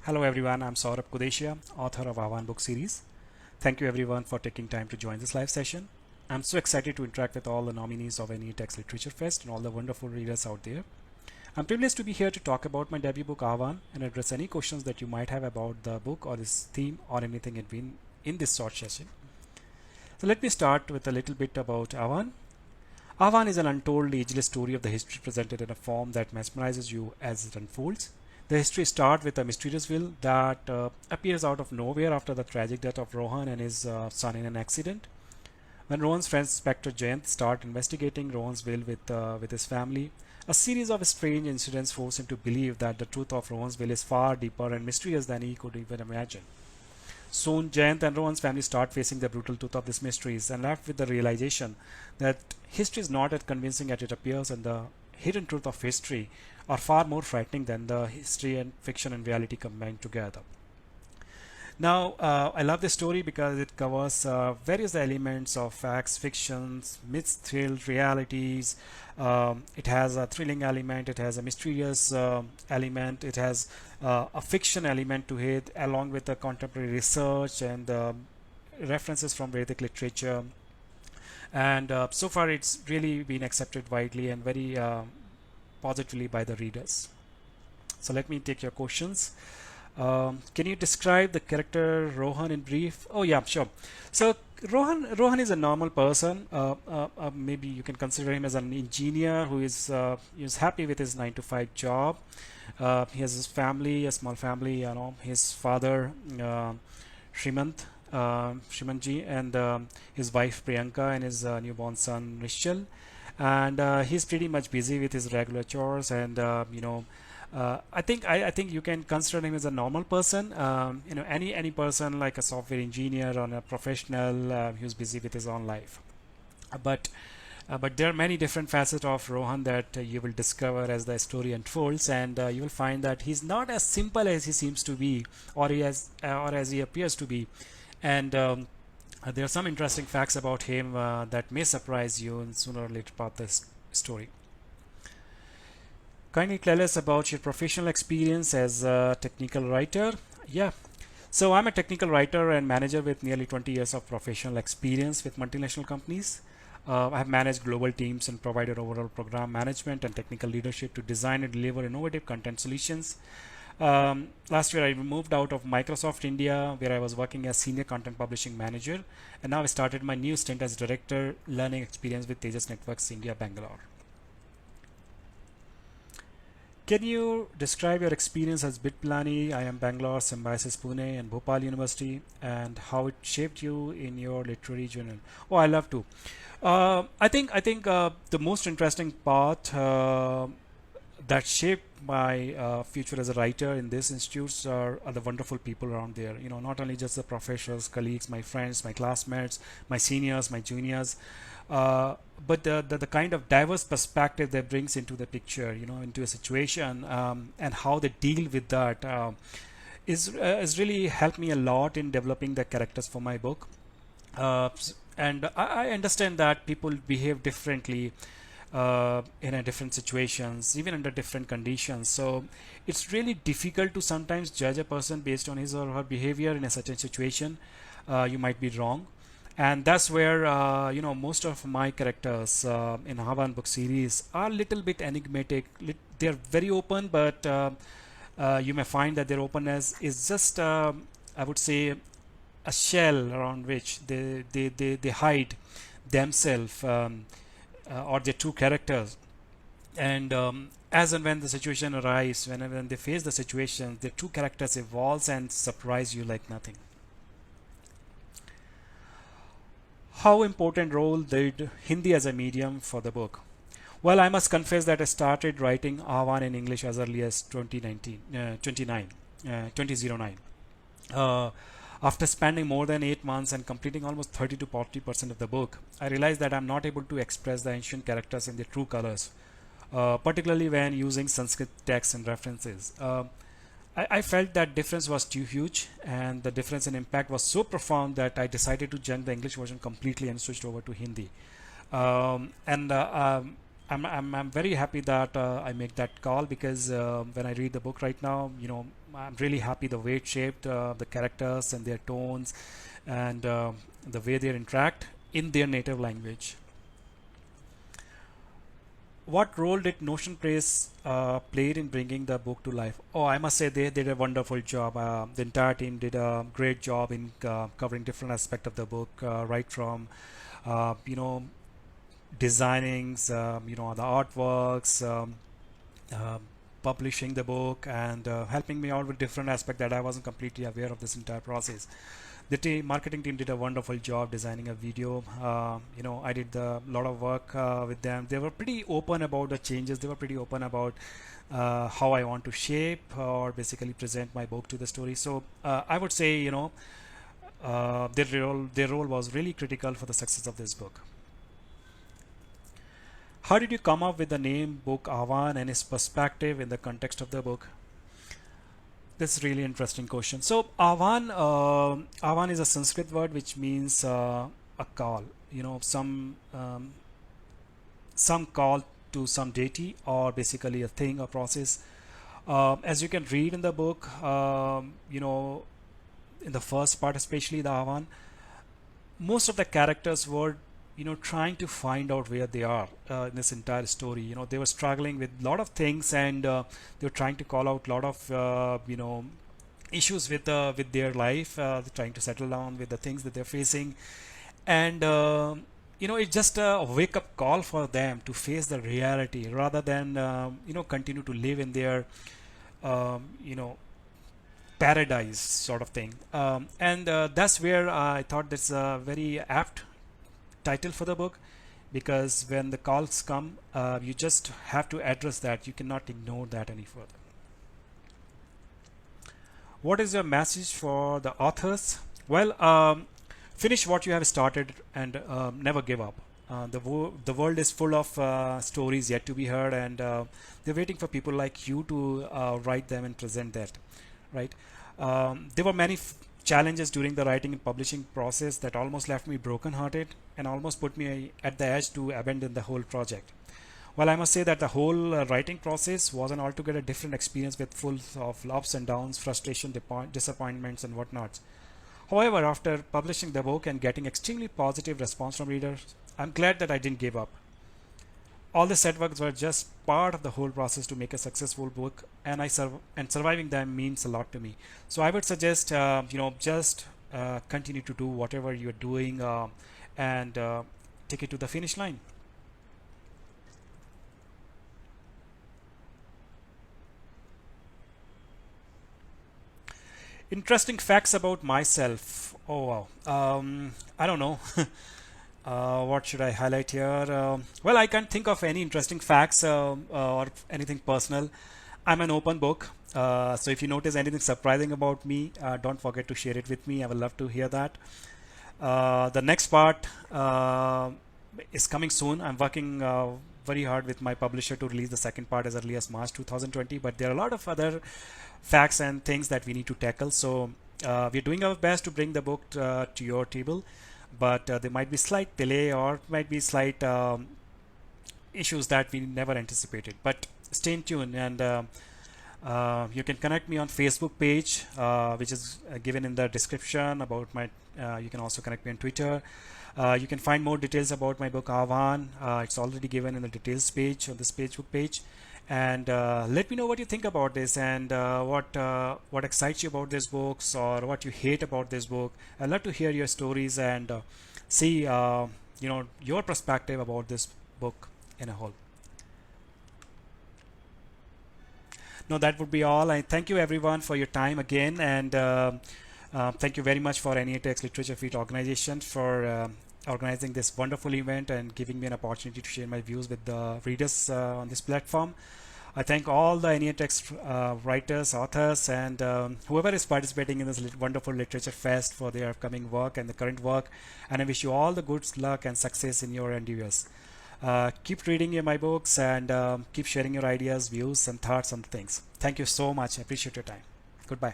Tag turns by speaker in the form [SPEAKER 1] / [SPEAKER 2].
[SPEAKER 1] Hello everyone, I'm Saurabh Kudesia, author of Aahvan book series. Thank you everyone for taking time to join this live session. I'm so excited to interact with all the nominees of NE8x Literature Fest and all the wonderful readers out there. I'm privileged to be here to talk about my debut book Aahvan and address any questions that you might have about the book or this theme or anything in this short session. So let me start with a little bit about Aahvan. Aahvan is an untold, ageless story of the history presented in a form that mesmerizes you as it unfolds. The history starts with a mysterious will that appears out of nowhere after the tragic death of Rohan and his son in an accident. When Rohan's friend Inspector Jayant start investigating Rohan's will with his family, a series of strange incidents force him to believe that the truth of Rohan's will is far deeper and mysterious than he could even imagine. Soon, Jayant and Rohan's family start facing the brutal truth of these mysteries and left with the realization that history is not as convincing as it appears, and the hidden truth of history are far more frightening than the history and fiction and reality combined together. Now, I love this story because it covers various elements of facts, fictions, myths, thrills, realities. It has a thrilling element, it has a mysterious element, it has a fiction element to it, along with the contemporary research and references from Vedic literature. And so far, it's really been accepted widely and very positively by the readers. So let me take your questions. Can you describe the character Rohan in brief? Oh yeah, sure. So Rohan is a normal person. Maybe you can consider him as an engineer who is happy with his 9 to 5 job. He has his family, a small family. His father Shrimanji, and his wife Priyanka, and his newborn son Nishchal. And he's pretty much busy with his regular chores, and I think you can consider him as a normal person. Any person like a software engineer or a professional who's busy with his own life. But there are many different facets of Rohan that you will discover as the story unfolds, and you will find that he's not as simple as he seems to be, or as he appears to be. And there are some interesting facts about him that may surprise you in sooner or later part of this story. Kindly tell us about your professional experience as a technical writer. Yeah. So I'm a technical writer and manager with nearly 20 years of professional experience with multinational companies. I have managed global teams and provided overall program management and technical leadership to design and deliver innovative content solutions. Last year I moved out of Microsoft India, where I was working as senior content publishing manager, and now I started my new stint as director learning experience with Tejas Networks India, Bangalore. Can you describe your experience as Bitplani, IIM Bangalore, Symbiosis Pune, and Bhopal University, and how it shaped you in your literary journey? Oh, I love to. I think the most interesting part that shaped my future as a writer in these institutes are the wonderful people around there. Not only just the professors, colleagues, my friends, my classmates, my seniors, my juniors, but the kind of diverse perspective that brings into the picture, into a situation, and how they deal with that is really helped me a lot in developing the characters for my book. And I understand that people behave differently in a different situations, even under different conditions. So it's really difficult to sometimes judge a person based on his or her behavior in a certain situation. You might be wrong, and that's where most of my characters in Aahvan book series are a little bit enigmatic. They're very open, but you may find that their openness is just I would say a shell around which they hide themselves, or their true characters. And as and when the situation arises, when they face the situation, their true characters evolves and surprise you like nothing. How important role did Hindi as a medium for the book? Well, I must confess that I started writing Aahvan in English as early as 2009. After spending more than 8 months and completing almost 30 to 40% of the book, I realized that I'm not able to express the ancient characters in their true colors, particularly when using Sanskrit texts and references. I felt that difference was too huge, and the difference in impact was so profound that I decided to junk the English version completely and switched over to Hindi. And I'm very happy that I make that call because when I read the book right now, I'm really happy the way it shaped the characters and their tones and the way they interact in their native language. What role did Notion Press played in bringing the book to life? Oh, I must say they did a wonderful job. The entire team did a great job in covering different aspects of the book, right from uh, you know designings, the artworks, uh, publishing the book, and helping me out with different aspects that I wasn't completely aware of this entire process. The marketing team did a wonderful job designing a video. I did a lot of work with them. They were pretty open about the changes. They were pretty open about how I want to shape or basically present my book to the story. So I would say, their role was really critical for the success of this book. How did you come up with the name Book Aahvan and its perspective in the context of the book? That's a really interesting question. So Aahvan is a Sanskrit word which means a call. Some call to some deity or basically a thing or process. As you can read in the book, in the first part, especially the Aahvan, most of the characters were trying to find out where they are in this entire story. They were struggling with a lot of things, and they were trying to call out a lot of issues with their life. They're trying to settle down with the things that they're facing, and it's just a wake up call for them to face the reality rather than continue to live in their you know paradise sort of thing. And that's where I thought that's a very apt title for the book, because when the calls come, you just have to address that. You cannot ignore that any further. What is your message for the authors? Well, finish what you have started and never give up. The world is full of stories yet to be heard, and they're waiting for people like you to write them and present that, right? There were many challenges during the writing and publishing process that almost left me brokenhearted and almost put me at the edge to abandon the whole project. Well, I must say that the whole writing process was an altogether different experience with full of ups and downs, frustration, disappointments, and whatnot. However, after publishing the book and getting extremely positive response from readers, I'm glad that I didn't give up. All the setbacks were just part of the whole process to make a successful book, and surviving them means a lot to me. So I would suggest just continue to do whatever you're doing, and take it to the finish line. Interesting facts about myself. Oh wow. I don't know. What should I highlight here? Well, I can't think of any interesting facts or anything personal. I'm an open book. So if you notice anything surprising about me, don't forget to share it with me. I would love to hear that. The next part is coming soon. I'm working very hard with my publisher to release the second part as early as March 2020. But there are a lot of other facts and things that we need to tackle. So we're doing our best to bring the book to your table, but there might be slight delay or might be slight issues that we never anticipated. But stay tuned, and you can connect me on Facebook page, which is given in the description about my. You can also connect me on Twitter. You can find more details about my book Aahvan. It's already given in the details page on this Facebook page. And let me know what you think about this, and what excites you about these books or what you hate about this book. I'd love to hear your stories and see your perspective about this book in a whole. No, that would be all. I thank you everyone for your time again, and thank you very much for NE8x Literature Feed organization for organizing this wonderful event and giving me an opportunity to share my views with the readers on this platform. I thank all the NE8x writers, authors, and whoever is participating in this wonderful literature fest for their upcoming work and the current work. And I wish you all the good luck and success in your endeavors. Keep reading my books, and keep sharing your ideas, views, and thoughts on things. Thank you so much. I appreciate your time. Goodbye.